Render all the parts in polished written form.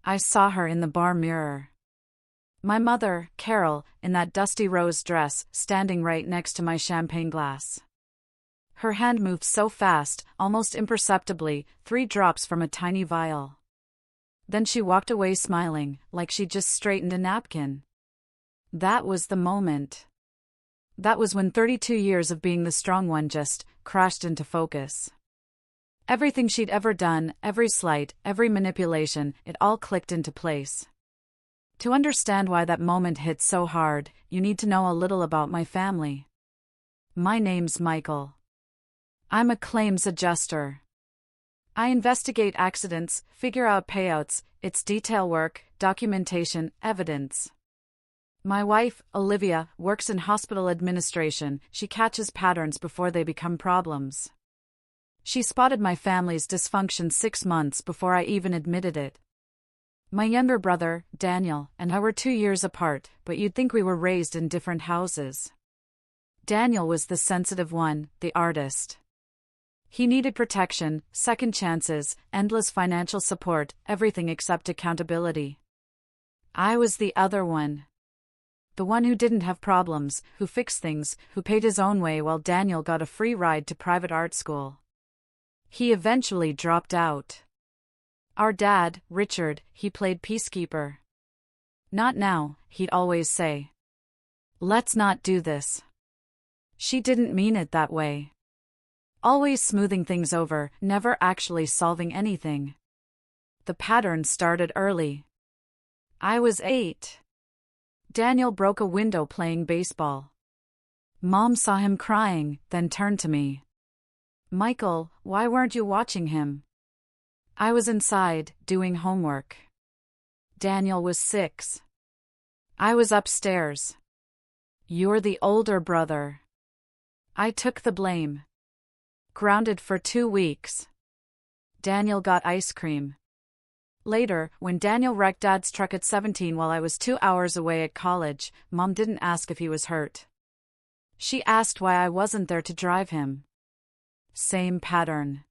I saw her in the bar mirror. My mother, Carol, in that dusty rose dress, standing right next to my champagne glass. Her hand moved so fast, almost imperceptibly, 3 drops from a tiny vial. Then she walked away smiling, like she'd just straightened a napkin. That was the moment. That was when 32 years of being the strong one just crashed into focus. Everything she'd ever done, every slight, every manipulation, it all clicked into place. To understand why that moment hit so hard, you need to know a little about my family. My name's Michael. I'm a claims adjuster. I investigate accidents, figure out payouts, it's detail work, documentation, evidence. My wife, Olivia, works in hospital administration. She catches patterns before they become problems. She spotted my family's dysfunction 6 months before I even admitted it. My younger brother, Daniel, and I were 2 years apart, but you'd think we were raised in different houses. Daniel was the sensitive one, the artist. He needed protection, second chances, endless financial support, everything except accountability. I was the other one. The one who didn't have problems, who fixed things, who paid his own way while Daniel got a free ride to private art school. He eventually dropped out. Our dad, Richard, he played peacekeeper. Not now, he'd always say. Let's not do this. She didn't mean it that way. Always smoothing things over, never actually solving anything. The pattern started early. I was 8. Daniel broke a window playing baseball. Mom saw him crying, then turned to me. Michael, why weren't you watching him? I was inside, doing homework. Daniel was 6. I was upstairs. You're the older brother. I took the blame. Grounded for 2 weeks. Daniel got ice cream. Later, when Daniel wrecked Dad's truck at 17 while I was 2 hours away at college, Mom didn't ask if he was hurt. She asked why I wasn't there to drive him. Same pattern.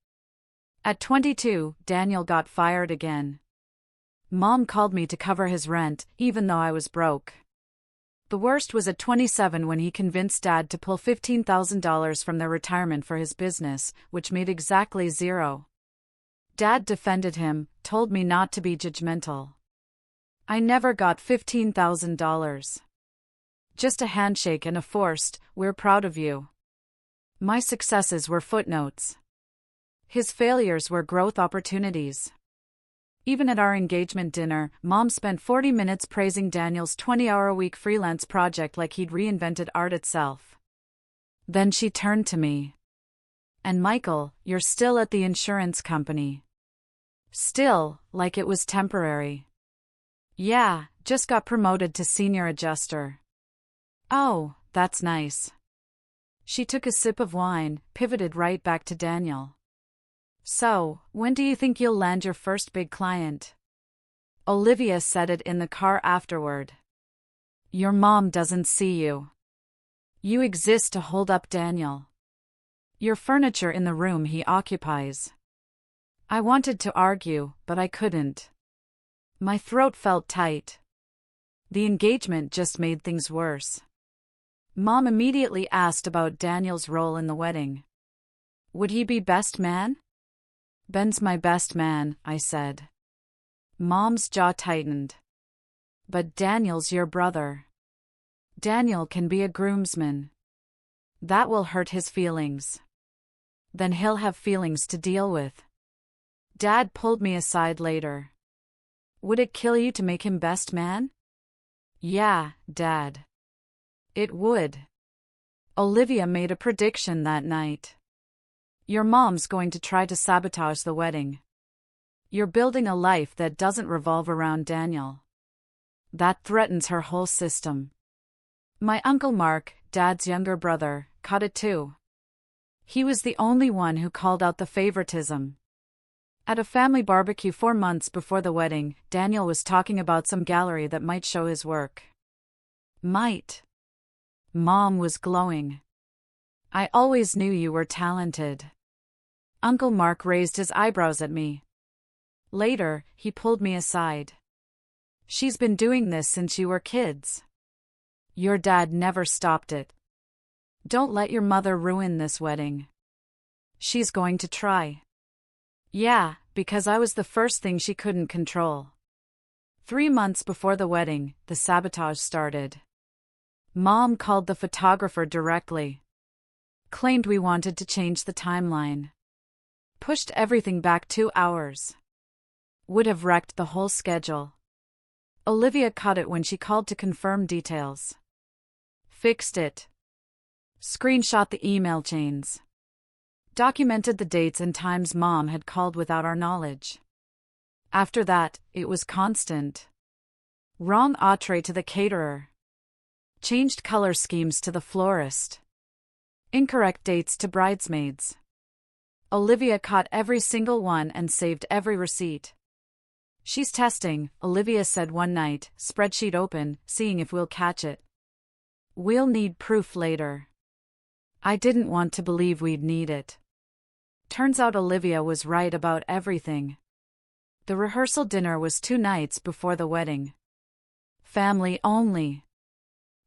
At 22, Daniel got fired again. Mom called me to cover his rent, even though I was broke. The worst was at 27 when he convinced Dad to pull $15,000 from their retirement for his business, which made exactly 0. Dad defended him, told me not to be judgmental. I never got $15,000. Just a handshake and a forced, "We're proud of you." My successes were footnotes. His failures were growth opportunities. Even at our engagement dinner, Mom spent 40 minutes praising Daniel's 20-hour-a-week freelance project like he'd reinvented art itself. Then she turned to me. "And Michael, you're still at the insurance company." Still, like it was temporary. "Yeah, just got promoted to senior adjuster." "Oh, that's nice." She took a sip of wine, pivoted right back to Daniel. "So, when do you think you'll land your first big client?" Olivia said it in the car afterward. "Your mom doesn't see you. You exist to hold up Daniel. You're furniture in the room he occupies." I wanted to argue, but I couldn't. My throat felt tight. The engagement just made things worse. Mom immediately asked about Daniel's role in the wedding. Would he be best man? "Ben's my best man," I said. Mom's jaw tightened. "But Daniel's your brother. Daniel can be a groomsman. That will hurt his feelings. Then he'll have feelings to deal with." Dad pulled me aside later. "Would it kill you to make him best man?" "Yeah, Dad. It would." Olivia made a prediction that night. "Your mom's going to try to sabotage the wedding. You're building a life that doesn't revolve around Daniel. That threatens her whole system." My Uncle Mark, Dad's younger brother, caught it too. He was the only one who called out the favoritism. At a family barbecue 4 months before the wedding, Daniel was talking about some gallery that might show his work. Might. Mom was glowing. "I always knew you were talented." Uncle Mark raised his eyebrows at me. Later, he pulled me aside. She's been doing this since you were kids. Your dad never stopped it. Don't let your mother ruin this wedding. She's going to try. Yeah, because I was the first thing she couldn't control. 3 months before the wedding, the sabotage started. Mom called the photographer directly. Claimed we wanted to change the timeline. Pushed everything back 2 hours. Would have wrecked the whole schedule. Olivia caught it when she called to confirm details. Fixed it. Screenshot the email chains. Documented the dates and times Mom had called without our knowledge. After that, it was constant. Wrong entree to the caterer. Changed color schemes to the florist. Incorrect dates to bridesmaids. Olivia caught every single one and saved every receipt. She's testing, Olivia said one night, spreadsheet open, seeing if we'll catch it. We'll need proof later. I didn't want to believe we'd need it. Turns out Olivia was right about everything. The rehearsal dinner was 2 nights before the wedding. Family only.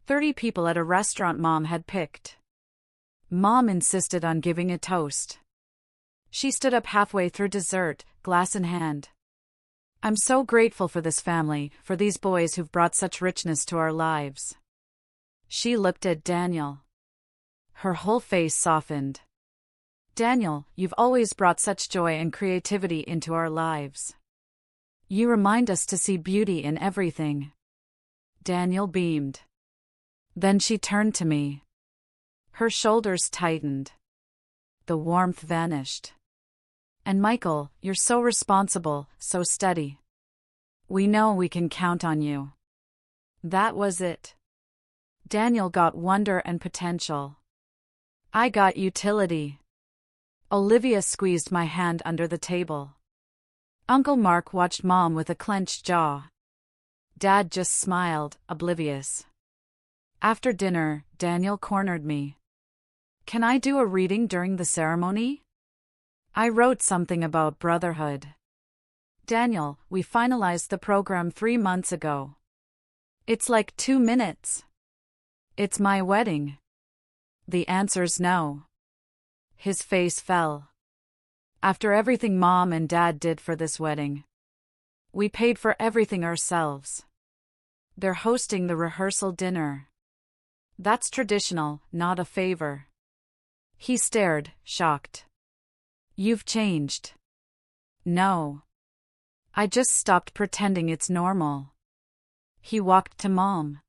30 people at a restaurant Mom had picked. Mom insisted on giving a toast. She stood up halfway through dessert, glass in hand. I'm so grateful for this family, for these boys who've brought such richness to our lives. She looked at Daniel. Her whole face softened. Daniel, you've always brought such joy and creativity into our lives. You remind us to see beauty in everything. Daniel beamed. Then she turned to me. Her shoulders tightened. The warmth vanished. And Michael, you're so responsible, so steady. We know we can count on you. That was it. Daniel got wonder and potential. I got utility. Olivia squeezed my hand under the table. Uncle Mark watched Mom with a clenched jaw. Dad just smiled, oblivious. After dinner, Daniel cornered me. Can I do a reading during the ceremony? I wrote something about brotherhood. Daniel, we finalized the program 3 months ago. It's like 2 minutes. It's my wedding. The answer's no. His face fell. After everything Mom and Dad did for this wedding. We paid for everything ourselves. They're hosting the rehearsal dinner. That's traditional, not a favor. He stared, shocked. You've changed. No. I just stopped pretending it's normal. He walked to Mom.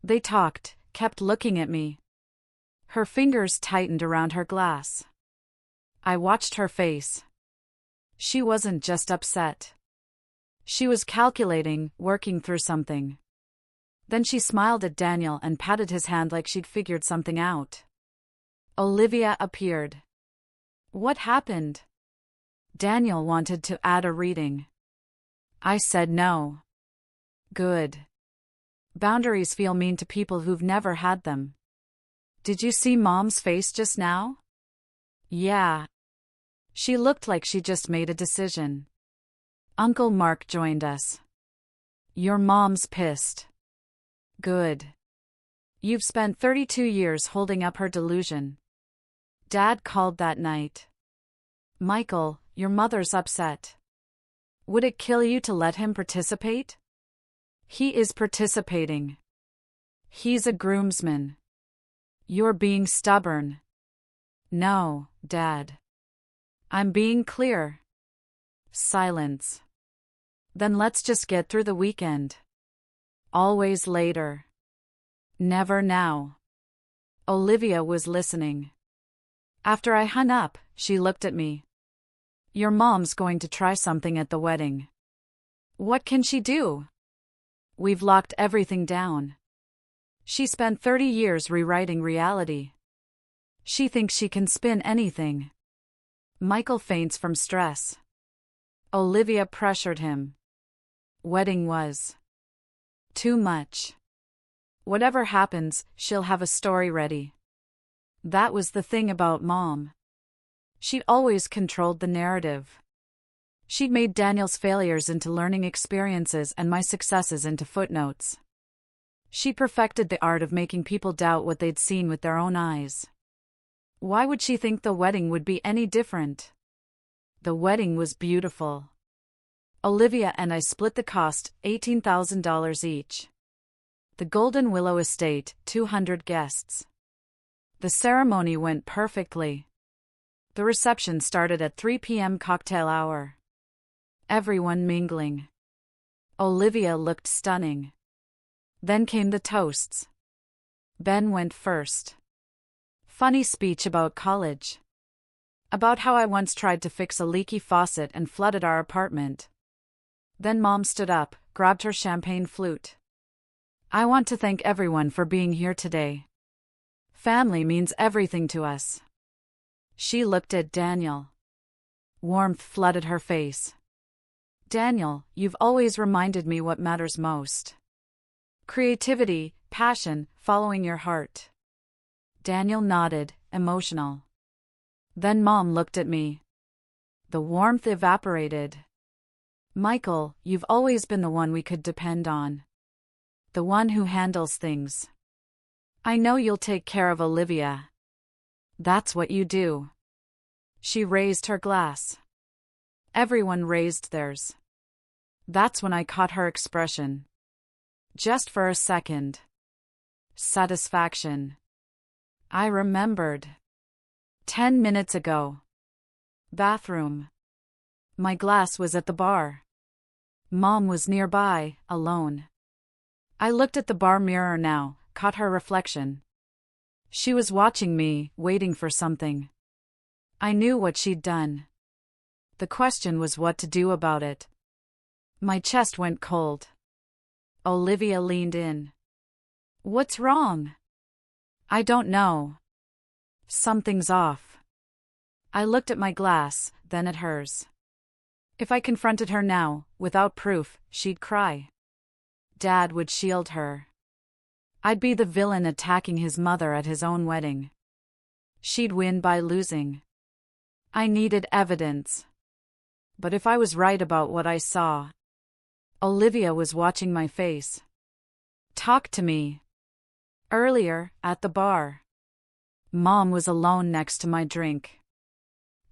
They talked, kept looking at me. Her fingers tightened around her glass. I watched her face. She wasn't just upset. She was calculating, working through something. Then she smiled at Daniel and patted his hand like she'd figured something out. Olivia appeared. What happened? Daniel wanted to add a reading. I said no. Good. Boundaries feel mean to people who've never had them. Did you see Mom's face just now? Yeah. She looked like she just made a decision. Uncle Mark joined us. Your mom's pissed. Good. You've spent 32 years holding up her delusion. Dad called that night. Michael, your mother's upset. Would it kill you to let him participate? He is participating. He's a groomsman. You're being stubborn. No, Dad. I'm being clear. Silence. Then let's just get through the weekend. Always later. Never now. Olivia was listening. After I hung up, she looked at me. Your mom's going to try something at the wedding. What can she do? We've locked everything down. She spent 30 years rewriting reality. She thinks she can spin anything. Michael faints from stress. Olivia pressured him. Wedding was too much. Whatever happens, she'll have a story ready. That was the thing about Mom. She always controlled the narrative. She'd made Daniel's failures into learning experiences and my successes into footnotes. She perfected the art of making people doubt what they'd seen with their own eyes. Why would she think the wedding would be any different? The wedding was beautiful. Olivia and I split the cost, $18,000 each. The Golden Willow Estate, 200 guests. The ceremony went perfectly. The reception started at 3 p.m. cocktail hour. Everyone mingling. Olivia looked stunning. Then came the toasts. Ben went first. Funny speech about college. About how I once tried to fix a leaky faucet and flooded our apartment. Then Mom stood up, grabbed her champagne flute. I want to thank everyone for being here today. Family means everything to us. She looked at Daniel. Warmth flooded her face. Daniel, you've always reminded me what matters most. Creativity, passion, following your heart. Daniel nodded, emotional. Then Mom looked at me. The warmth evaporated. Michael, you've always been the one we could depend on. The one who handles things. I know you'll take care of Olivia. That's what you do. She raised her glass. Everyone raised theirs. That's when I caught her expression. Just for a second. Satisfaction. I remembered. 10 minutes ago. Bathroom. My glass was at the bar. Mom was nearby, alone. I looked at the bar mirror now, caught her reflection. She was watching me, waiting for something. I knew what she'd done. The question was what to do about it. My chest went cold. Olivia leaned in. What's wrong? I don't know. Something's off. I looked at my glass, then at hers. If I confronted her now, without proof, she'd cry. Dad would shield her. I'd be the villain attacking his mother at his own wedding. She'd win by losing. I needed evidence. But if I was right about what I saw. Olivia was watching my face. Talk to me. Earlier, at the bar. Mom was alone next to my drink.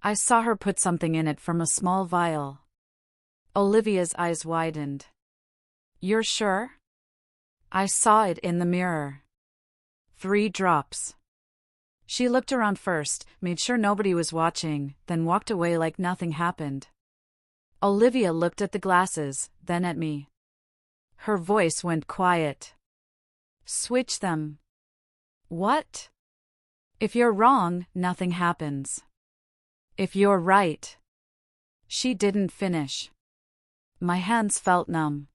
I saw her put something in it from a small vial. Olivia's eyes widened. You're sure? I saw it in the mirror. 3 drops. She looked around first, made sure nobody was watching, then walked away like nothing happened. Olivia looked at the glasses, then at me. Her voice went quiet. Switch them. What? If you're wrong, nothing happens. If you're right. She didn't finish. My hands felt numb.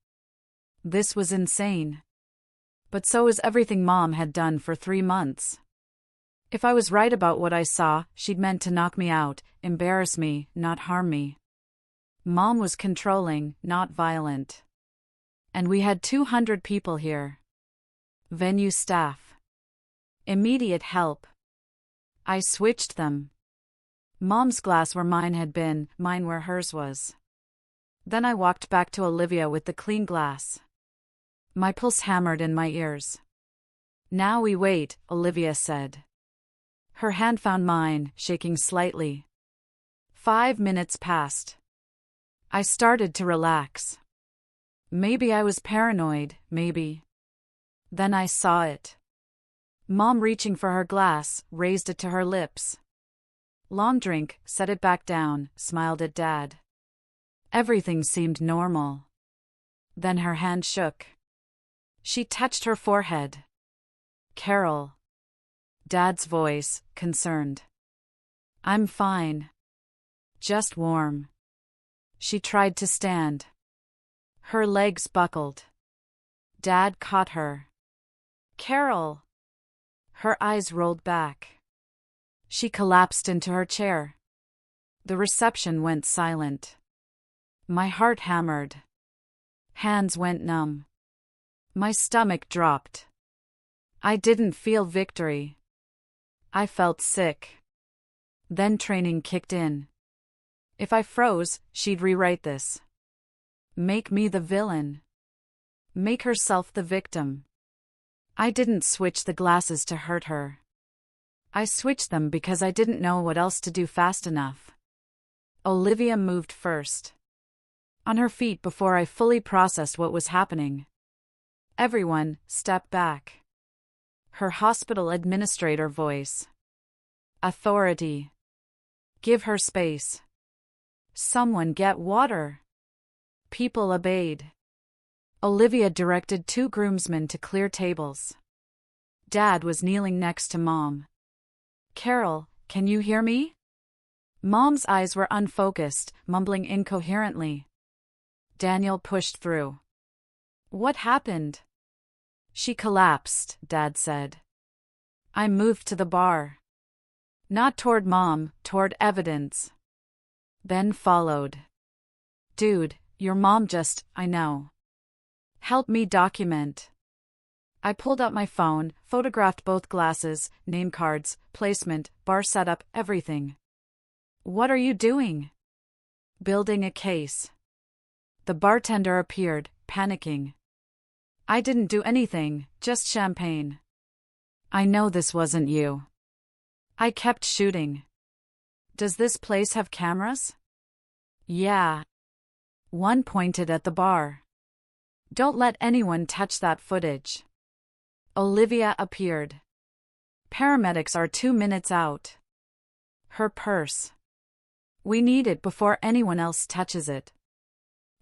This was insane. But so was everything Mom had done for 3 months. If I was right about what I saw, she'd meant to knock me out, embarrass me, not harm me. Mom was controlling, not violent. And we had 200 people here. Venue staff. Immediate help. I switched them. Mom's glass where mine had been, mine where hers was. Then I walked back to Olivia with the clean glass. My pulse hammered in my ears. Now we wait, Olivia said. Her hand found mine, shaking slightly. 5 minutes passed. I started to relax. Maybe I was paranoid, maybe. Then I saw it. Mom reaching for her glass, raised it to her lips. Long drink, set it back down, smiled at Dad. Everything seemed normal. Then her hand shook. She touched her forehead. Carol. Dad's voice, concerned. I'm fine. Just warm. She tried to stand. Her legs buckled. Dad caught her. Carol. Her eyes rolled back. She collapsed into her chair. The reception went silent. My heart hammered. Hands went numb. My stomach dropped. I didn't feel victory. I felt sick. Then training kicked in. If I froze, she'd rewrite this. Make me the villain. Make herself the victim. I didn't switch the glasses to hurt her. I switched them because I didn't know what else to do fast enough. Olivia moved first. On her feet before I fully processed what was happening. Everyone, step back. Her hospital administrator voice. Authority. Give her space. Someone get water. People obeyed. Olivia directed 2 groomsmen to clear tables. Dad was kneeling next to Mom. Carol, can you hear me? Mom's eyes were unfocused, mumbling incoherently. Daniel pushed through. What happened? She collapsed, Dad said. I moved to the bar. Not toward Mom, toward evidence. Ben followed. Dude, your mom just, I know. Help me document. I pulled out my phone, photographed both glasses, name cards, placement, bar setup, everything. What are you doing? Building a case. The bartender appeared, panicking. I didn't do anything, just champagne. I know this wasn't you. I kept shooting. Does this place have cameras? Yeah. One pointed at the bar. Don't let anyone touch that footage. Olivia appeared. Paramedics are 2 minutes out. Her purse. We need it before anyone else touches it.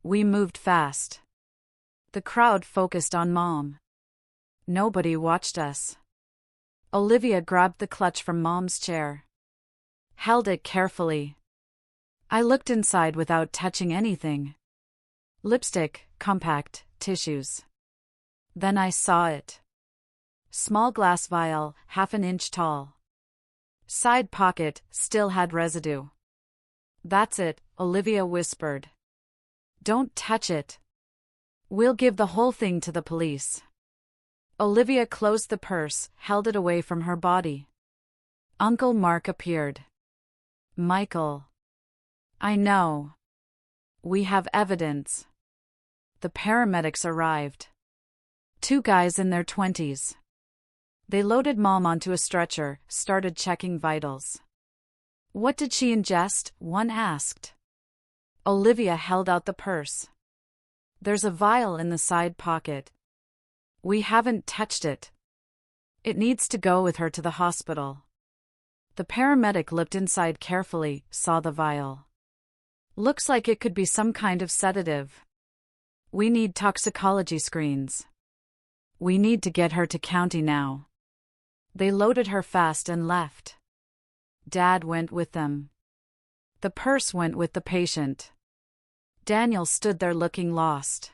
We moved fast. The crowd focused on Mom. Nobody watched us. Olivia grabbed the clutch from Mom's chair. Held it carefully. I looked inside without touching anything. Lipstick, compact, tissues. Then I saw it. Small glass vial, 1/2 inch tall. Side pocket, still had residue. That's it, Olivia whispered. Don't touch it. We'll give the whole thing to the police. Olivia closed the purse, held it away from her body. Uncle Mark appeared. Michael. I know. We have evidence. The paramedics arrived. 2 guys in their 20s. They loaded Mom onto a stretcher, started checking vitals. What did she ingest? One asked. Olivia held out the purse. There's a vial in the side pocket. We haven't touched it. It needs to go with her to the hospital. The paramedic looked inside carefully, saw the vial. Looks like it could be some kind of sedative. We need toxicology screens. We need to get her to county now. They loaded her fast and left. Dad went with them. The purse went with the patient. Daniel stood there looking lost.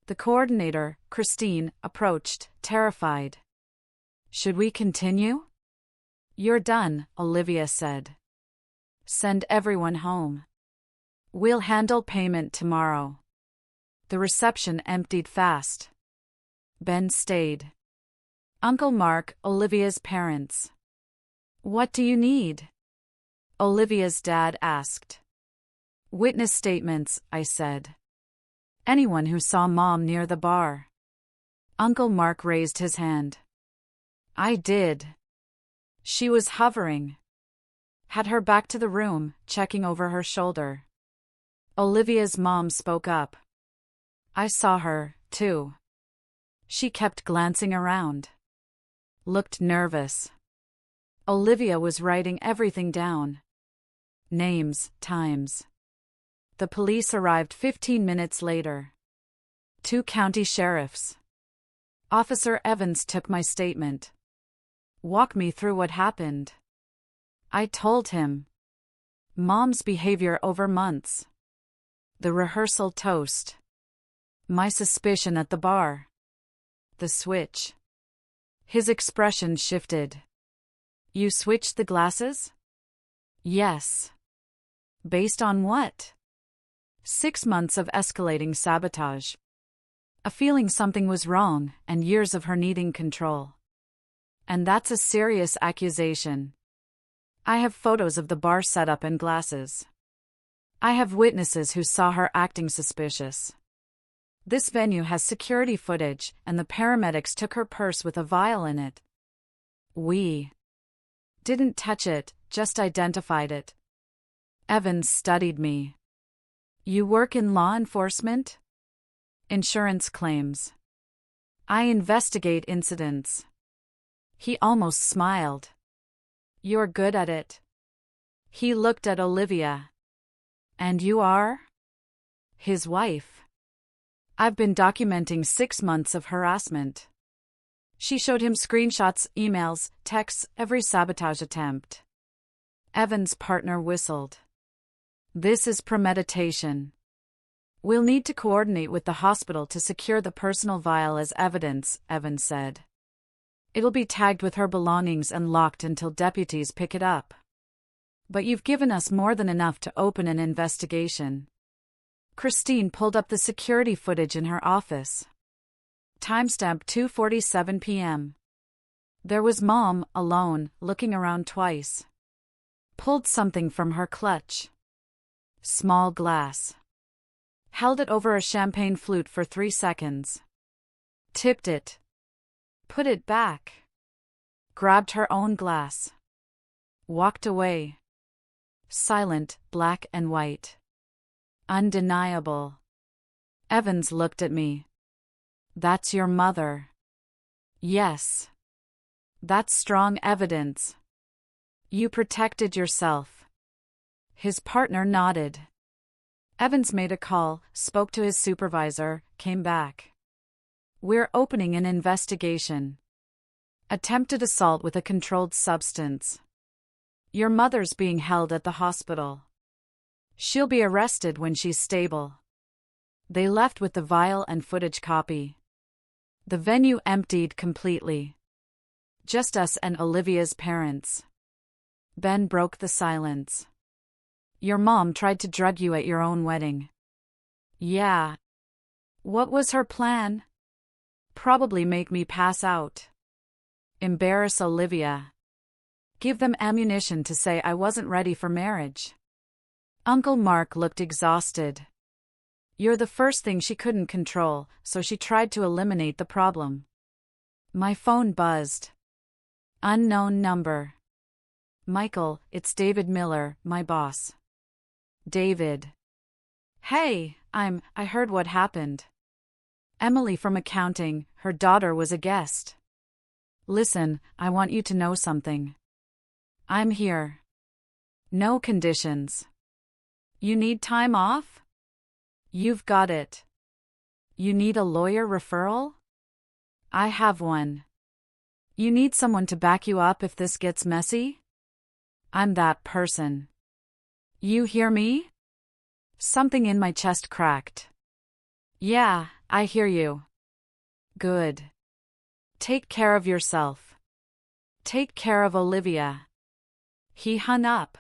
The coordinator, Christine, approached, terrified. Should we continue? You're done, Olivia said. Send everyone home. We'll handle payment tomorrow. The reception emptied fast. Ben stayed. Uncle Mark, Olivia's parents. What do you need? Olivia's dad asked. Witness statements, I said. Anyone who saw Mom near the bar. Uncle Mark raised his hand. I did. She was hovering. Had her back to the room, checking over her shoulder. Olivia's mom spoke up. I saw her, too. She kept glancing around. Looked nervous. Olivia was writing everything down. Names, times. The police arrived 15 minutes later. 2 county sheriffs. Officer Evans took my statement. Walk me through what happened. I told him. Mom's behavior over months. The rehearsal toast. My suspicion at the bar. The switch. His expression shifted. You switched the glasses? Yes. Based on what? 6 months of escalating sabotage. A feeling something was wrong, and years of her needing control. And that's a serious accusation. I have photos of the bar setup and glasses. I have witnesses who saw her acting suspicious. This venue has security footage, and the paramedics took her purse with a vial in it. We didn't touch it, just identified it. Evans studied me. You work in law enforcement? Insurance claims. I investigate incidents. He almost smiled. You're good at it. He looked at Olivia. And you are? His wife. I've been documenting 6 months of harassment. She showed him screenshots, emails, texts, every sabotage attempt. Evan's partner whistled. This is premeditation. We'll need to coordinate with the hospital to secure the personal vial as evidence, Evans said. It'll be tagged with her belongings and locked until deputies pick it up. But you've given us more than enough to open an investigation. Christine pulled up the security footage in her office. Timestamp 2:47 p.m. There was Mom, alone, looking around twice. Pulled something from her clutch. Small glass. Held it over a champagne flute for 3 seconds. Tipped it. Put it back. Grabbed her own glass. Walked away. Silent, black and white. Undeniable. Evans looked at me. That's your mother. Yes. That's strong evidence. You protected yourself. His partner nodded. Evans made a call, spoke to his supervisor, came back. We're opening an investigation. Attempted assault with a controlled substance. Your mother's being held at the hospital. She'll be arrested when she's stable. They left with the vial and footage copy. The venue emptied completely. Just us and Olivia's parents. Ben broke the silence. Your mom tried to drug you at your own wedding. Yeah. What was her plan? Probably make me pass out. Embarrass Olivia. Give them ammunition to say I wasn't ready for marriage. Uncle Mark looked exhausted. You're the first thing she couldn't control, so she tried to eliminate the problem. My phone buzzed. Unknown number. Michael, it's David Miller, my boss. David. Hey, I heard what happened. Emily from accounting, her daughter was a guest. Listen, I want you to know something. I'm here. No conditions. You need time off? You've got it. You need a lawyer referral? I have one. You need someone to back you up if this gets messy? I'm that person. You hear me? Something in my chest cracked. Yeah, I hear you. Good. Take care of yourself. Take care of Olivia. He hung up.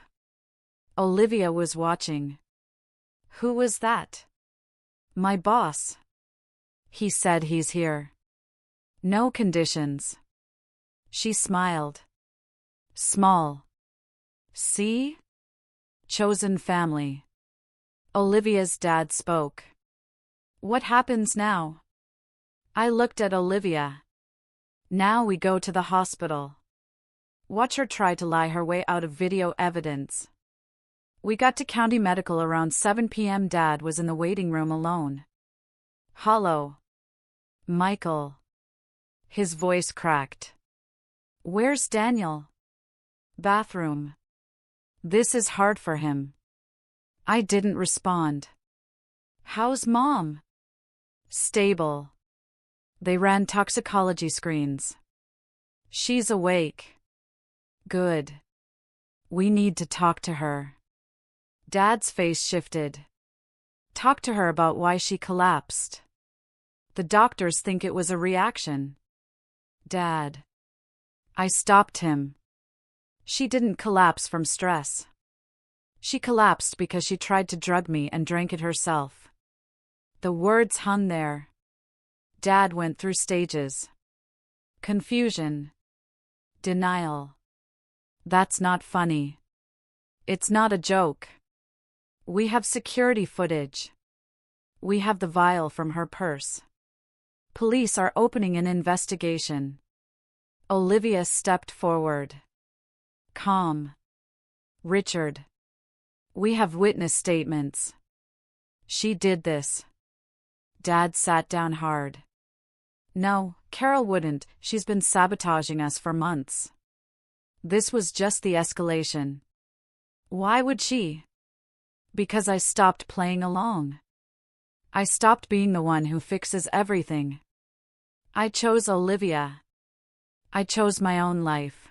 Olivia was watching. Who was that? My boss. He said he's here. No conditions. She smiled. Small. See? Chosen family. Olivia's dad spoke. What happens now? I looked at Olivia. Now we go to the hospital. Watch her try to lie her way out of video evidence. We got to county medical around 7 p.m. Dad was in the waiting room alone. Hello. Michael. His voice cracked. Where's Daniel? Bathroom. This is hard for him. I didn't respond. How's Mom? Stable. They ran toxicology screens. She's awake. Good. We need to talk to her. Dad's face shifted. Talk to her about why she collapsed. The doctors think it was a reaction. Dad. I stopped him. She didn't collapse from stress. She collapsed because she tried to drug me and drank it herself. The words hung there. Dad went through stages. Confusion. Denial. That's not funny. It's not a joke. We have security footage. We have the vial from her purse. Police are opening an investigation. Olivia stepped forward. Calm. Richard. We have witness statements. She did this. Dad sat down hard. No, Carol wouldn't. She's been sabotaging us for months. This was just the escalation. Why would she? Because I stopped playing along. I stopped being the one who fixes everything. I chose Olivia. I chose my own life.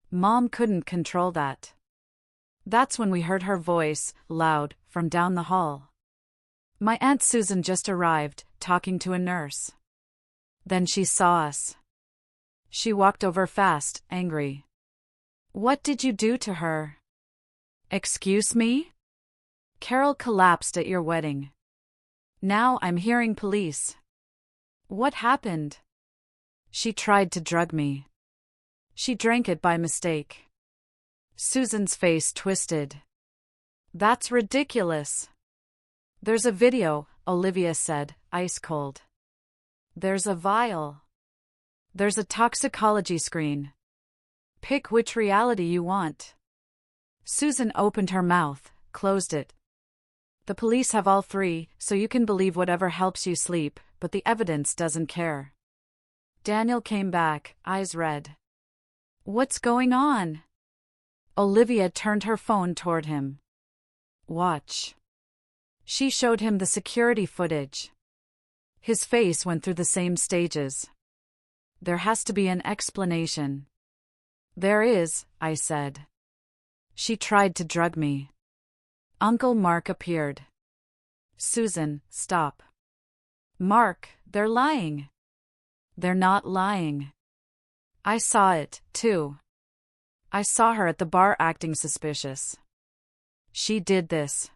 Mom couldn't control that. That's when we heard her voice, loud, from down the hall. My Aunt Susan just arrived, talking to a nurse. Then she saw us. She walked over fast, angry. What did you do to her? Excuse me? Carol collapsed at your wedding. Now I'm hearing police. What happened? She tried to drug me. She drank it by mistake. Susan's face twisted. That's ridiculous. There's a video, Olivia said, ice cold. There's a vial. There's a toxicology screen. Pick which reality you want. Susan opened her mouth, closed it. The police have all three, so you can believe whatever helps you sleep, but the evidence doesn't care. Daniel came back, eyes red. What's going on? Olivia turned her phone toward him. Watch. She showed him the security footage. His face went through the same stages. There has to be an explanation. There is, I said. She tried to drug me. Uncle Mark appeared. Susan, stop. Mark, they're lying. They're not lying. I saw it, too. I saw her at the bar acting suspicious. She did this.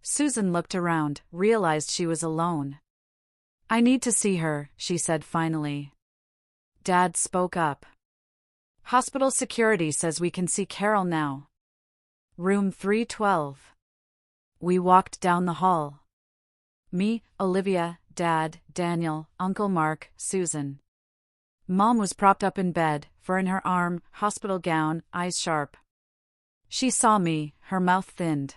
Susan looked around, realized she was alone. I need to see her, she said finally. Dad spoke up. Hospital security says we can see Carol now. Room 312. We walked down the hall. Me, Olivia, Dad, Daniel, Uncle Mark, Susan. Mom was propped up in bed, fur in her arm, hospital gown, eyes sharp. She saw me, her mouth thinned.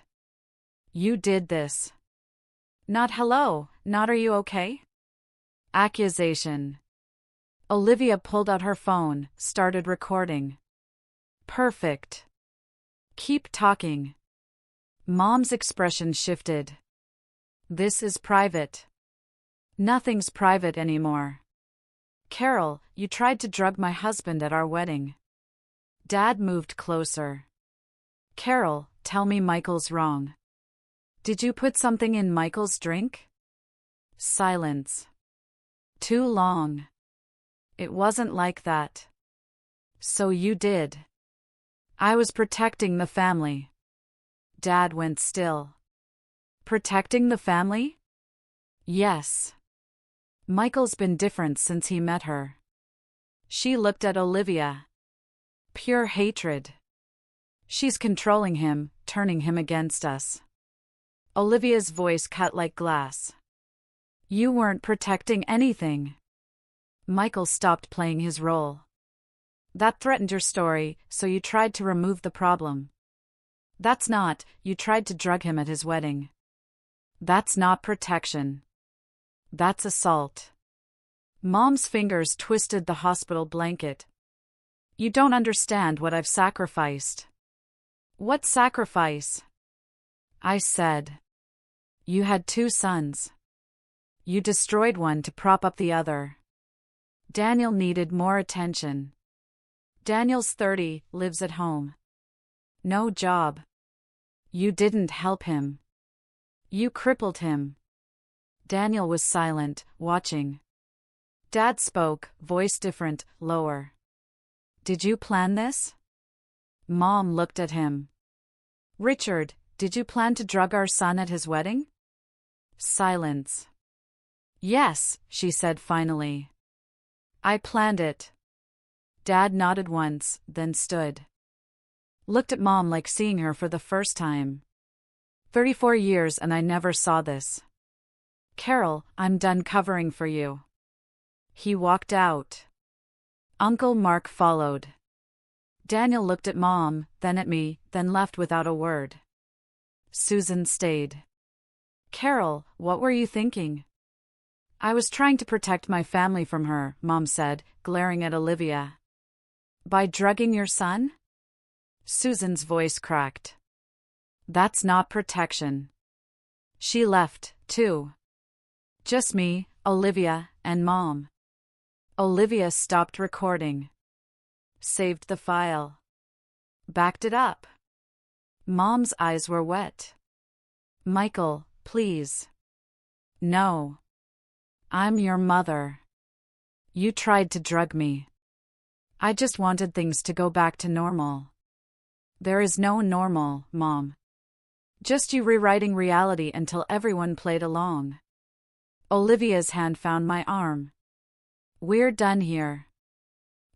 You did this. Not hello, not are you okay? Accusation. Olivia pulled out her phone, started recording. Perfect. Keep talking. Mom's expression shifted. This is private. Nothing's private anymore. Carol, you tried to drug my husband at our wedding. Dad moved closer. Carol, tell me Michael's wrong. Did you put something in Michael's drink? Silence. Too long. It wasn't like that. So you did. I was protecting the family. Dad went still. Protecting the family? Yes. Michael's been different since he met her. She looked at Olivia. Pure hatred. She's controlling him, turning him against us. Olivia's voice cut like glass. You weren't protecting anything. Michael stopped playing his role. That threatened your story, so you tried to remove the problem. That's not, you tried to drug him at his wedding. That's not protection. That's assault. Mom's fingers twisted the hospital blanket. You don't understand what I've sacrificed. What sacrifice? I said. You had 2 sons. You destroyed one to prop up the other. Daniel needed more attention. Daniel's 30, lives at home. No job. You didn't help him. You crippled him. Daniel was silent, watching. Dad spoke, voice different, lower. Did you plan this? Mom looked at him. Richard, did you plan to drug our son at his wedding? Silence. Yes, she said finally. I planned it. Dad nodded once, then stood. Looked at Mom like seeing her for the first time. 34 years and I never saw this. Carol, I'm done covering for you. He walked out. Uncle Mark followed. Daniel looked at Mom, then at me, then left without a word. Susan stayed. Carol, what were you thinking? I was trying to protect my family from her, Mom said, glaring at Olivia. By drugging your son? Susan's voice cracked. That's not protection. She left, too. Just me, Olivia, and Mom. Olivia stopped recording. Saved the file. Backed it up. Mom's eyes were wet. Michael, please. No. I'm your mother. You tried to drug me. I just wanted things to go back to normal. There is no normal, Mom. Just you rewriting reality until everyone played along. Olivia's hand found my arm. We're done here.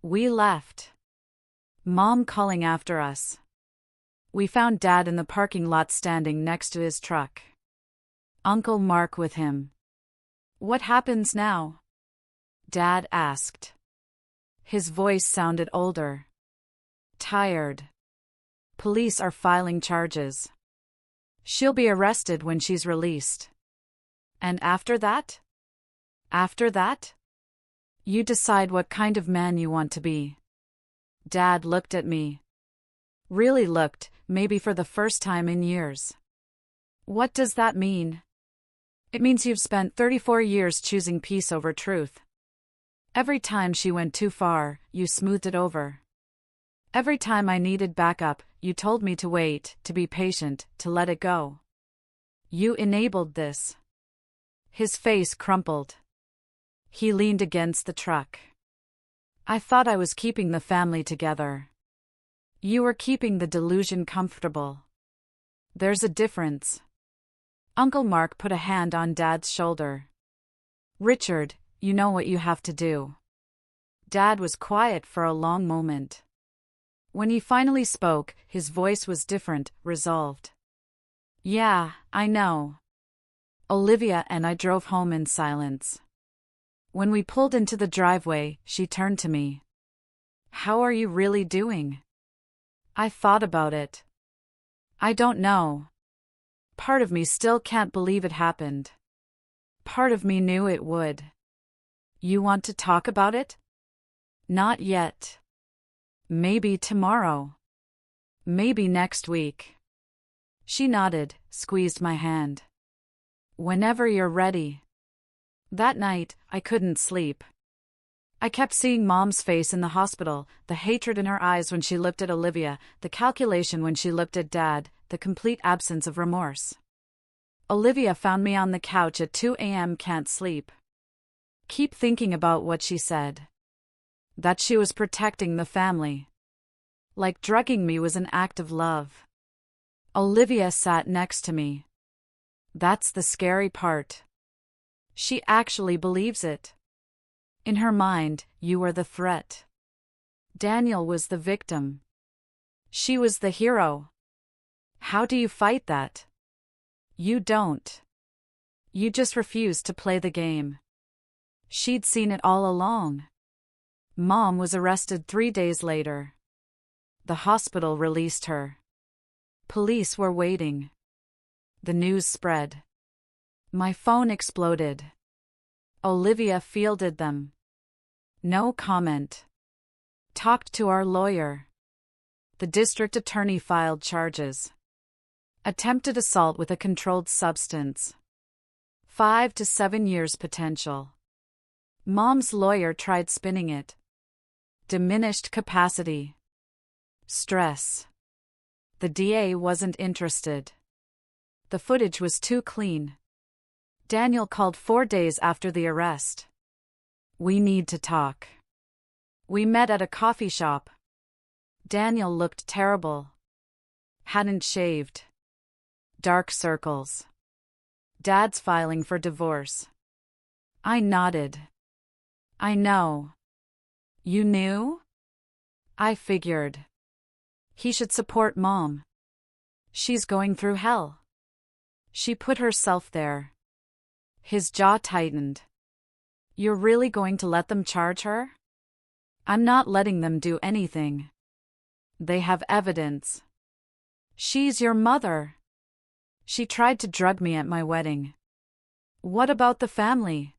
We left. Mom calling after us. We found Dad in the parking lot standing next to his truck. Uncle Mark with him. What happens now? Dad asked. His voice sounded older. Tired. Police are filing charges. She'll be arrested when she's released. And after that? After that? You decide what kind of man you want to be. Dad looked at me. Really looked, maybe for the first time in years. What does that mean? It means you've spent 34 years choosing peace over truth. Every time she went too far, you smoothed it over. Every time I needed backup, you told me to wait, to be patient, to let it go. You enabled this. His face crumpled. He leaned against the truck. I thought I was keeping the family together. You were keeping the delusion comfortable. There's a difference. Uncle Mark put a hand on Dad's shoulder. Richard, you know what you have to do. Dad was quiet for a long moment. When he finally spoke, his voice was different, resolved. Yeah, I know. Olivia and I drove home in silence. When we pulled into the driveway, she turned to me. How are you really doing? I thought about it. I don't know. Part of me still can't believe it happened. Part of me knew it would. You want to talk about it? Not yet. Maybe tomorrow. Maybe next week. She nodded, squeezed my hand. Whenever you're ready. That night, I couldn't sleep. I kept seeing Mom's face in the hospital, the hatred in her eyes when she looked at Olivia, the calculation when she looked at Dad, the complete absence of remorse. Olivia found me on the couch at 2 a.m. Can't sleep. Keep thinking about what she said. That she was protecting the family. Like drugging me was an act of love. Olivia sat next to me. That's the scary part. She actually believes it. In her mind, you were the threat. Daniel was the victim. She was the hero. How do you fight that? You don't. You just refuse to play the game. She'd seen it all along. Mom was arrested 3 days later. The hospital released her. Police were waiting. The news spread. My phone exploded. Olivia fielded them. No comment. Talked to our lawyer. The district attorney filed charges. Attempted assault with a controlled substance. 5 to 7 years potential. Mom's lawyer tried spinning it. Diminished capacity. Stress. The DA wasn't interested. The footage was too clean. Daniel called 4 days after the arrest. We need to talk. We met at a coffee shop. Daniel looked terrible. Hadn't shaved. Dark circles. Dad's filing for divorce. I nodded. I know. You knew? I figured. He should support Mom. She's going through hell. She put herself there. His jaw tightened. You're really going to let them charge her? I'm not letting them do anything. They have evidence. She's your mother. She tried to drug me at my wedding. What about the family?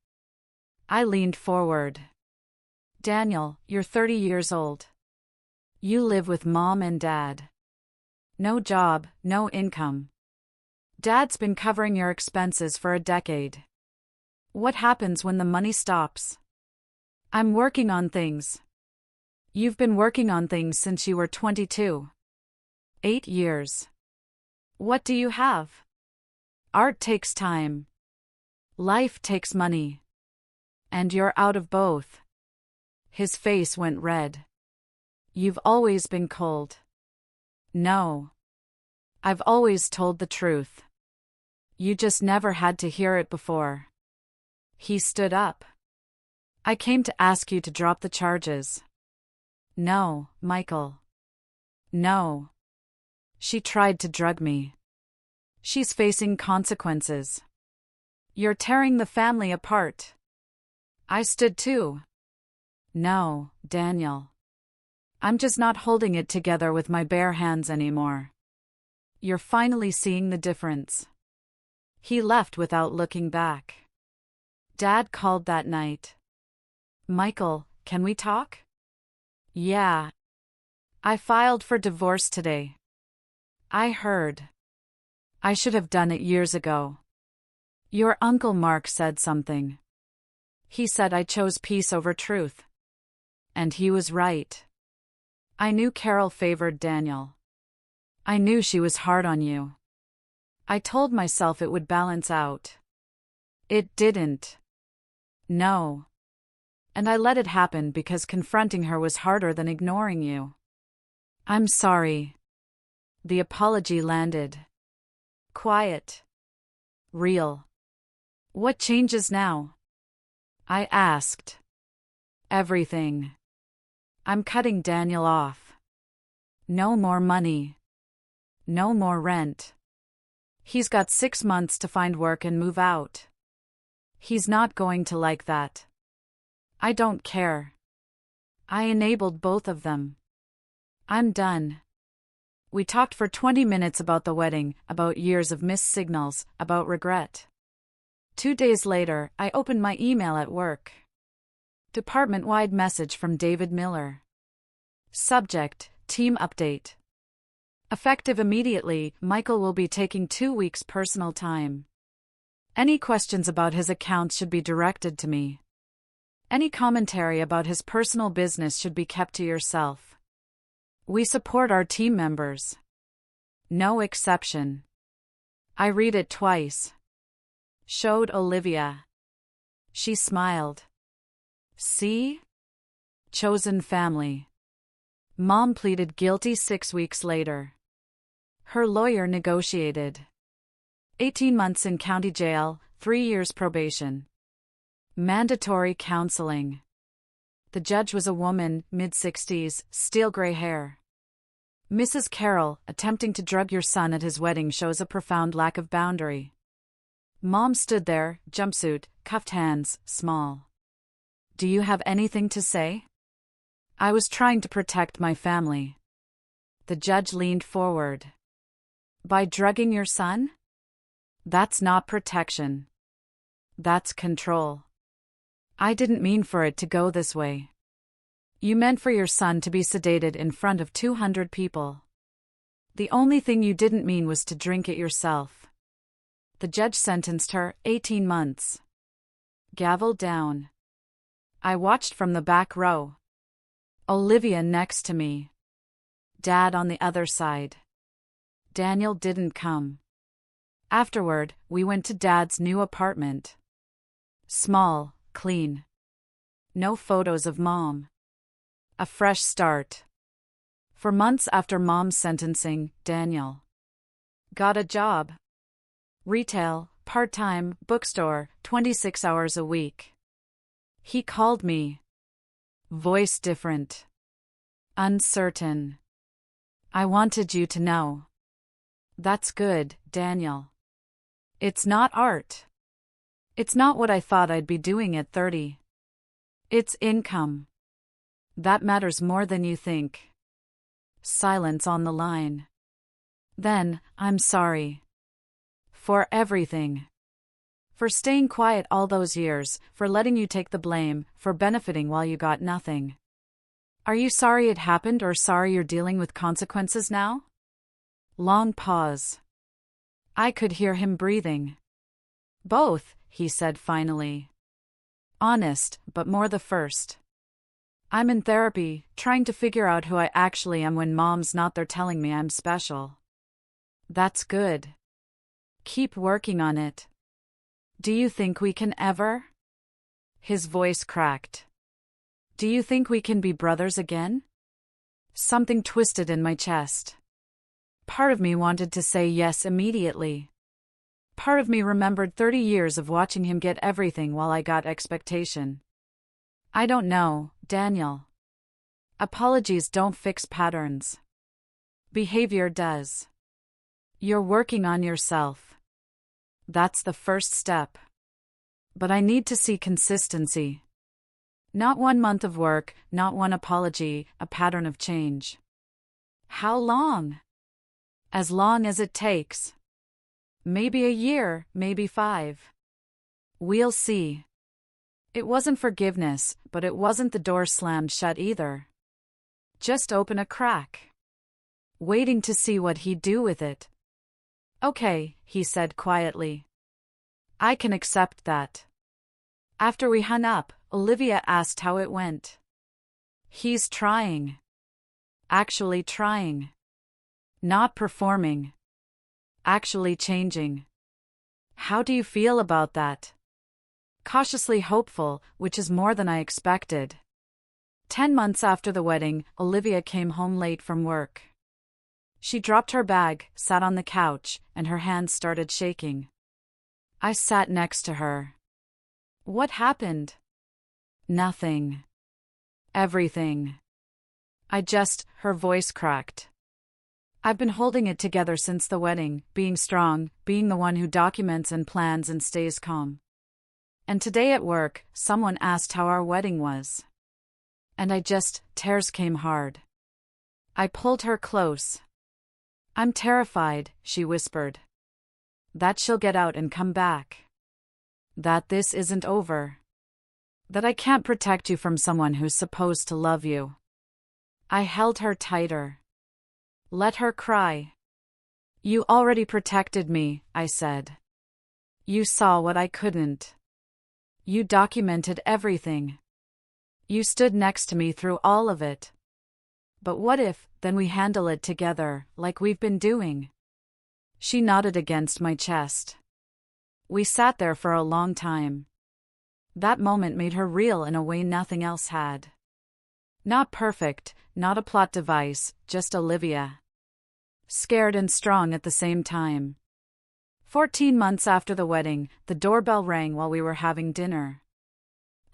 I leaned forward. Daniel, you're 30 years old. You live with mom and dad. No job, no income. Dad's been covering your expenses for a decade. What happens when the money stops? I'm working on things. You've been working on things since you were 22. 8 years. What do you have? Art takes time. Life takes money. And you're out of both. His face went red. You've always been cold. No. I've always told the truth. You just never had to hear it before. He stood up. I came to ask you to drop the charges. No, Michael. No. She tried to drug me. She's facing consequences. You're tearing the family apart. I stood too. No, Daniel. I'm just not holding it together with my bare hands anymore. You're finally seeing the difference. He left without looking back. Dad called that night. Michael, can we talk? Yeah. I filed for divorce today. I heard. I should have done it years ago. Your Uncle Mark said something. He said I chose peace over truth. And he was right. I knew Carol favored Daniel. I knew she was hard on you. I told myself it would balance out. It didn't. No. And I let it happen because confronting her was harder than ignoring you. I'm sorry. The apology landed. Quiet. Real. What changes now? I asked. Everything. I'm cutting Daniel off. No more money. No more rent. He's got 6 months to find work and move out. He's not going to like that. I don't care. I enabled both of them. I'm done. We talked for 20 minutes about the wedding, about years of missed signals, about regret. 2 days later, I opened my email at work. Department-wide message from David Miller. Subject, team update. Effective immediately, Michael will be taking 2 weeks personal time. Any questions about his account should be directed to me. Any commentary about his personal business should be kept to yourself. We support our team members. No exception. I read it twice. Showed Olivia. She smiled. See? Chosen family. Mom pleaded guilty 6 weeks later. Her lawyer negotiated. 18 months in county jail, 3 years probation. Mandatory counseling. The judge was a woman, mid-60s, steel gray hair. Mrs. Carroll, attempting to drug your son at his wedding shows a profound lack of boundary. Mom stood there, jumpsuit, cuffed hands, small. Do you have anything to say? I was trying to protect my family. The judge leaned forward. By drugging your son? That's not protection. That's control. I didn't mean for it to go this way. You meant for your son to be sedated in front of 200 people. The only thing you didn't mean was to drink it yourself. The judge sentenced her 18 months. Gavel down. I watched from the back row. Olivia next to me. Dad on the other side. Daniel didn't come. Afterward, we went to Dad's new apartment. Small, clean. No photos of Mom. A fresh start. For months after Mom's sentencing, Daniel got a job. Retail, part-time, bookstore, 26 hours a week. He called me. Voice different. Uncertain. I wanted you to know. That's good, Daniel. It's not art. It's not what I thought I'd be doing at 30. It's income. That matters more than you think. Silence on the line. Then, I'm sorry. For everything. For staying quiet all those years, for letting you take the blame, for benefiting while you got nothing. Are you sorry it happened or sorry you're dealing with consequences now? Long pause. I could hear him breathing. Both, he said finally. Honest, but more the first. I'm in therapy, trying to figure out who I actually am when mom's not there telling me I'm special. That's good. Keep working on it. Do you think we can ever? His voice cracked. Do you think we can be brothers again? Something twisted in my chest. Part of me wanted to say yes immediately. Part of me remembered 30 years of watching him get everything while I got expectation. I don't know, Daniel. Apologies don't fix patterns. Behavior does. You're working on yourself. That's the first step. But I need to see consistency. Not 1 month of work, not one apology, a pattern of change. How long? As long as it takes. Maybe a year, maybe 5. We'll see. It wasn't forgiveness, but it wasn't the door slammed shut either. Just open a crack. Waiting to see what he'd do with it. Okay, he said quietly. I can accept that. After we hung up, Olivia asked how it went. He's trying. Actually trying. Not performing. Actually changing. How do you feel about that? Cautiously hopeful, which is more than I expected. 10 months after the wedding, Olivia came home late from work. She dropped her bag, sat on the couch, and her hands started shaking. I sat next to her. What happened? Nothing. Everything. Her voice cracked. I've been holding it together since the wedding, being strong, being the one who documents and plans and stays calm. And today at work, someone asked how our wedding was. And tears came hard. I pulled her close. I'm terrified, she whispered. That she'll get out and come back. That this isn't over. That I can't protect you from someone who's supposed to love you. I held her tighter. Let her cry. You already protected me, I said. You saw what I couldn't. You documented everything. You stood next to me through all of it. But what if, then we handle it together, like we've been doing? She nodded against my chest. We sat there for a long time. That moment made her real in a way nothing else had. Not perfect, not a plot device, just Olivia. Scared and strong at the same time. 14 months after the wedding, the doorbell rang while we were having dinner.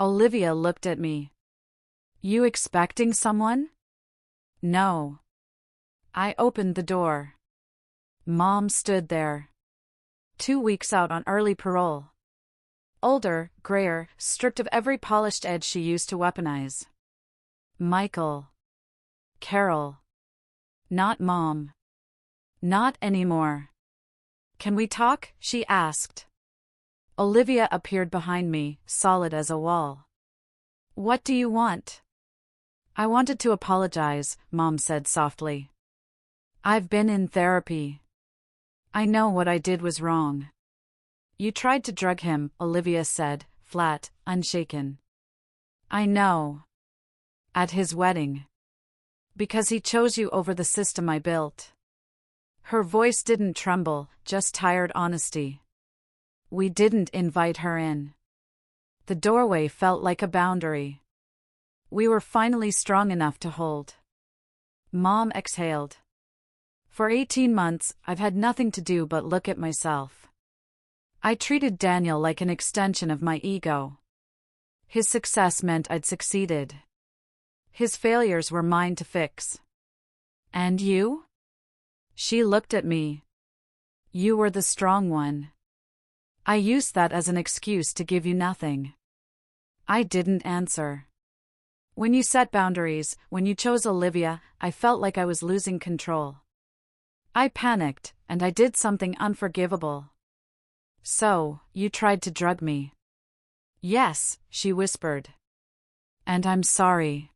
Olivia looked at me. You expecting someone? No. I opened the door. Mom stood there. 2 weeks out on early parole. Older, grayer, stripped of every polished edge she used to weaponize. Michael. Carol. Not Mom. Not anymore. Can we talk? She asked. Olivia appeared behind me, solid as a wall. What do you want? I wanted to apologize, Mom said softly. I've been in therapy. I know what I did was wrong. You tried to drug him, Olivia said, flat, unshaken. I know. At his wedding. Because he chose you over the system I built. Her voice didn't tremble, just tired honesty. We didn't invite her in. The doorway felt like a boundary. We were finally strong enough to hold. Mom exhaled. For 18 months, I've had nothing to do but look at myself. I treated Daniel like an extension of my ego. His success meant I'd succeeded. His failures were mine to fix. And you? She looked at me. You were the strong one. I used that as an excuse to give you nothing. I didn't answer. When you set boundaries, when you chose Olivia, I felt like I was losing control. I panicked, and I did something unforgivable. So, you tried to drug me. Yes, she whispered. And I'm sorry.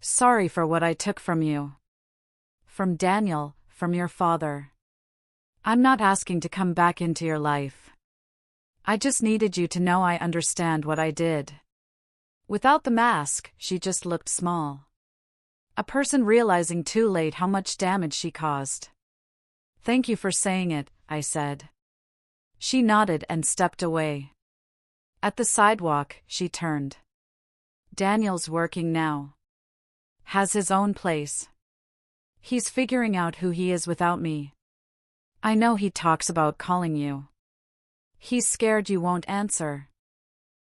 Sorry for what I took from you. From Daniel, from your father. I'm not asking to come back into your life. I just needed you to know I understand what I did. Without the mask, she just looked small. A person realizing too late how much damage she caused. Thank you for saying it, I said. She nodded and stepped away. At the sidewalk, she turned. Daniel's working now. Has his own place. He's figuring out who he is without me. I know he talks about calling you. He's scared you won't answer.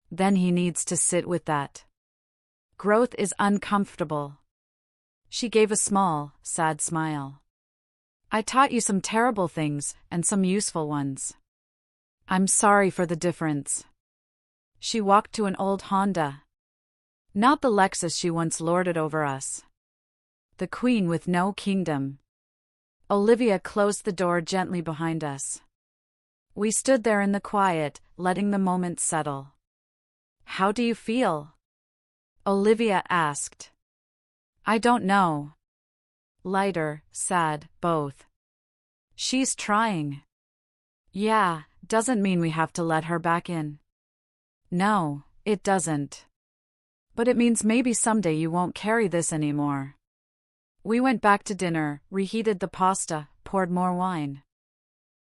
Then he needs to sit with that. Growth is uncomfortable. She gave a small, sad smile. I taught you some terrible things, and some useful ones. I'm sorry for the difference. She walked to an old Honda. Not the Lexus she once lorded over us. The queen with no kingdom. Olivia closed the door gently behind us. We stood there in the quiet, letting the moment settle. How do you feel? Olivia asked. I don't know. Lighter, sad, both. She's trying. Yeah, doesn't mean we have to let her back in. No, it doesn't. But it means maybe someday you won't carry this anymore. We went back to dinner, reheated the pasta, poured more wine.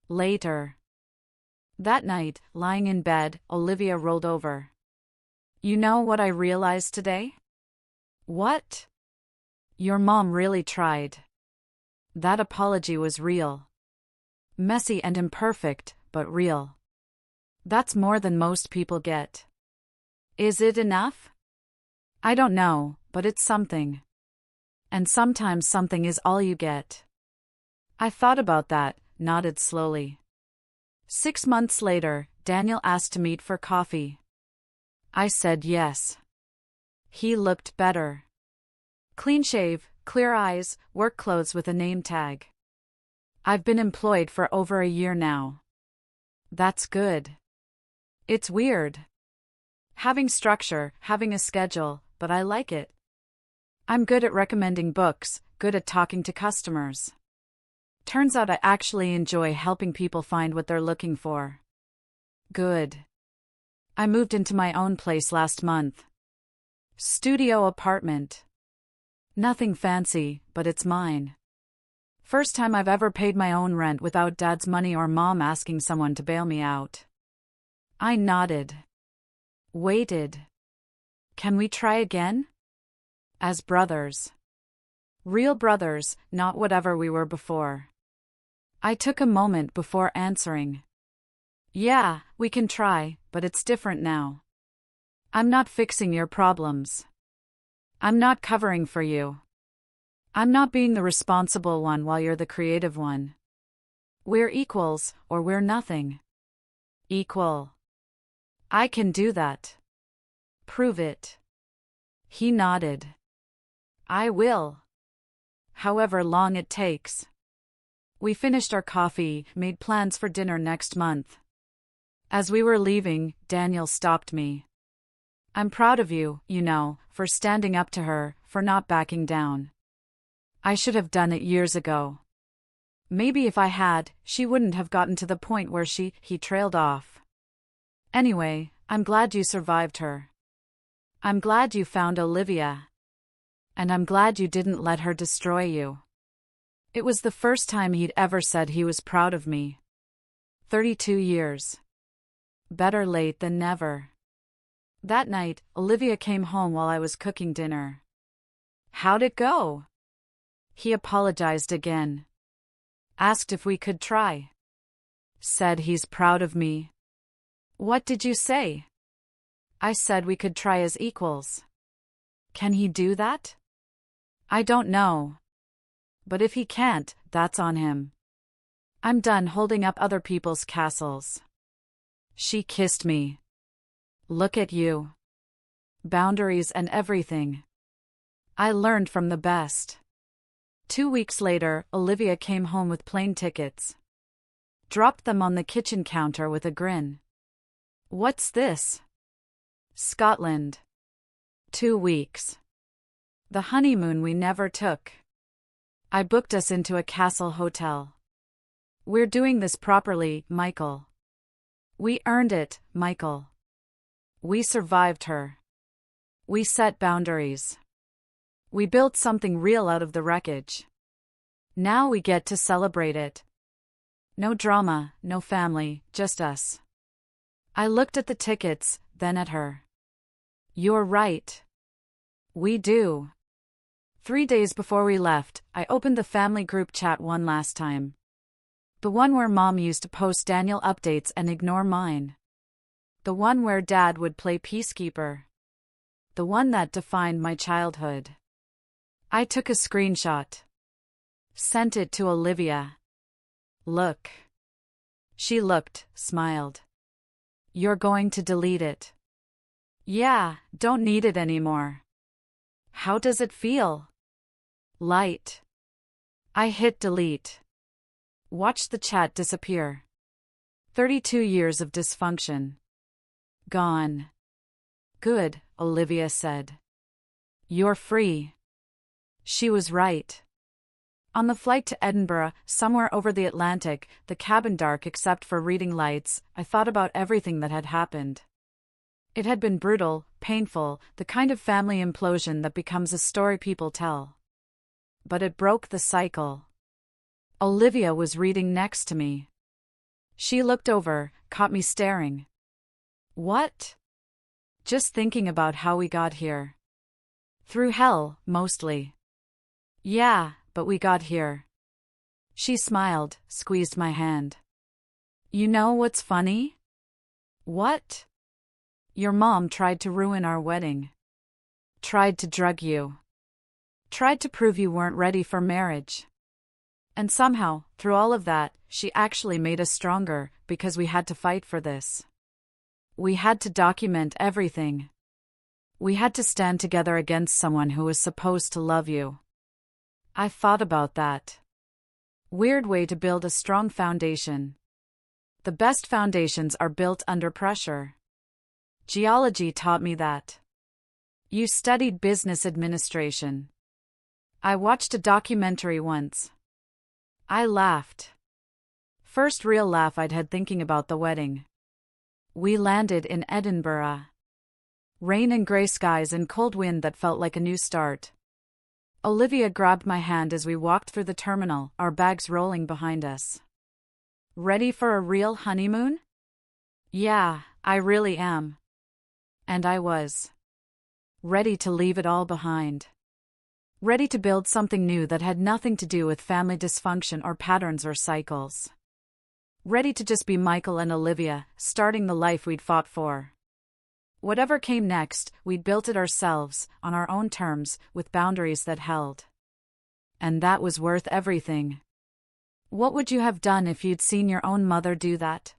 Later. That night, lying in bed, Olivia rolled over. You know what I realized today? What? Your mom really tried. That apology was real. Messy and imperfect, but real. That's more than most people get. Is it enough? I don't know, but it's something. And sometimes something is all you get. I thought about that, nodded slowly. 6 months later, Daniel asked to meet for coffee. I said yes. He looked better. Clean shave, clear eyes, work clothes with a name tag. I've been employed for over a year now. That's good. It's weird. Having structure, having a schedule, but I like it. I'm good at recommending books, good at talking to customers. Turns out I actually enjoy helping people find what they're looking for. Good. I moved into my own place last month. Studio apartment. Nothing fancy, but it's mine. First time I've ever paid my own rent without Dad's money or Mom asking someone to bail me out. I nodded. Waited. Can we try again? As brothers. Real brothers, not whatever we were before. I took a moment before answering. Yeah, we can try, but it's different now. I'm not fixing your problems. I'm not covering for you. I'm not being the responsible one while you're the creative one. We're equals, or we're nothing. Equal. I can do that. Prove it. He nodded. I will. However long it takes. We finished our coffee, made plans for dinner next month. As we were leaving, Daniel stopped me. I'm proud of you, you know, for standing up to her, for not backing down. I should have done it years ago. Maybe if I had, she wouldn't have gotten to the point where he trailed off. Anyway, I'm glad you survived her. I'm glad you found Olivia. And I'm glad you didn't let her destroy you. It was the first time he'd ever said he was proud of me. 32 years. Better late than never. That night, Olivia came home while I was cooking dinner. How'd it go? He apologized again. Asked if we could try. Said he's proud of me. What did you say? I said we could try as equals. Can he do that? I don't know. But if he can't, that's on him. I'm done holding up other people's castles. She kissed me. Look at you. Boundaries and everything. I learned from the best. 2 weeks later, Olivia came home with plane tickets. Dropped them on the kitchen counter with a grin. What's this? Scotland. 2 weeks. The honeymoon we never took. I booked us into a castle hotel. We're doing this properly, Michael. We earned it, Michael. We survived her. We set boundaries. We built something real out of the wreckage. Now we get to celebrate it. No drama, no family, just us. I looked at the tickets, then at her. You're right. We do. 3 days before we left, I opened the family group chat one last time. The one where Mom used to post Daniel updates and ignore mine. The one where Dad would play peacekeeper. The one that defined my childhood. I took a screenshot. Sent it to Olivia. Look. She looked, smiled. You're going to delete it. Yeah, don't need it anymore. How does it feel? Light. I hit delete. Watched the chat disappear. 32 years of dysfunction. Gone. Good, Olivia said. You're free. She was right. On the flight to Edinburgh, somewhere over the Atlantic, the cabin dark except for reading lights, I thought about everything that had happened. It had been brutal, painful, the kind of family implosion that becomes a story people tell. But it broke the cycle. Olivia was reading next to me. She looked over, caught me staring. What? Just thinking about how we got here. Through hell, mostly. Yeah, but we got here. She smiled, squeezed my hand. You know what's funny? What? Your mom tried to ruin our wedding. Tried to drug you. Tried to prove you weren't ready for marriage. And somehow, through all of that, she actually made us stronger, because we had to fight for this. We had to document everything. We had to stand together against someone who was supposed to love you. I thought about that. Weird way to build a strong foundation. The best foundations are built under pressure. Geology taught me that. You studied business administration. I watched a documentary once. I laughed. First real laugh I'd had thinking about the wedding. We landed in Edinburgh. Rain and grey skies and cold wind that felt like a new start. Olivia grabbed my hand as we walked through the terminal, our bags rolling behind us. Ready for a real honeymoon? Yeah, I really am. And I was. Ready to leave it all behind. Ready to build something new that had nothing to do with family dysfunction or patterns or cycles. Ready to just be Michael and Olivia, starting the life we'd fought for. Whatever came next, we'd built it ourselves, on our own terms, with boundaries that held. And that was worth everything. What would you have done if you'd seen your own mother do that?